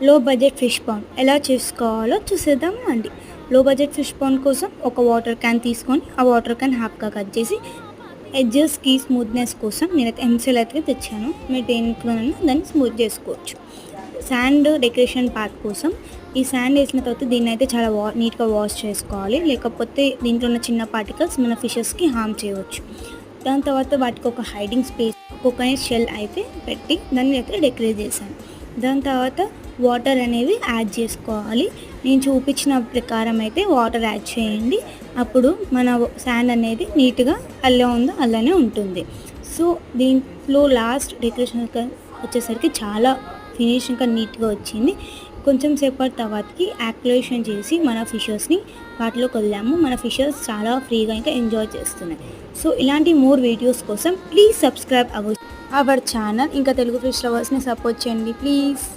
లో budget fish pond ఎలా చేసుకోవాలో చూసేద్దాం అండి. లో బడ్జెట్ ఫిష్ పాండ్ కోసం ఒక వాటర్ క్యాన్ తీసుకొని ఆ వాటర్ క్యాన్ హాఫ్గా కట్ చేసి ఎడ్జెస్కి స్మూత్నెస్ కోసం నేనైతే ఎంసెల్ అయితే తెచ్చాను. మీరు దేంట్లోనైనా దాన్ని స్మూత్ చేసుకోవచ్చు. శాండ్ డెకరేషన్ పార్ట్ కోసం ఈ శాండ్ వేసిన తర్వాత దీన్ని అయితే చాలా నీట్గా వాష్ చేసుకోవాలి, లేకపోతే దీంట్లో ఉన్న చిన్న పార్టికల్స్ మన ఫిషెస్కి హార్మ్ చేయవచ్చు. దాని తర్వాత వాటికి ఒక హైడింగ్ స్పేస్ కోకోనట్ షెల్ అయితే పెట్టి దాన్ని అయితే డెకరేట్ చేశాను. దాని తర్వాత వాటర్ అనేవి యాడ్ చేసుకోవాలి. నేను చూపించిన ప్రకారం అయితే వాటర్ యాడ్ చేయండి. అప్పుడు మన శాండ్ అనేది నీట్గా అలా ఉందో అలానే ఉంటుంది. సో దీంట్లో లాస్ట్ డెకరేషన్ వచ్చేసరికి చాలా ఫినిషింగ్గా నీట్గా వచ్చింది. కొంచెం సేపటి తర్వాతకి యాక్టివేషన్ చేసి మన ఫిషెస్ని వాటిలోకి వదిలాము. మన ఫిషెస్ చాలా ఫ్రీగా ఇంకా ఎంజాయ్ చేస్తున్నాయి. సో ఇలాంటి మోర్ వీడియోస్ కోసం ప్లీజ్ సబ్స్క్రైబ్ అవర్ ఛానల్. ఇంకా తెలుగు ఫిష్ లవర్స్ని సపోర్ట్ చేయండి ప్లీజ్.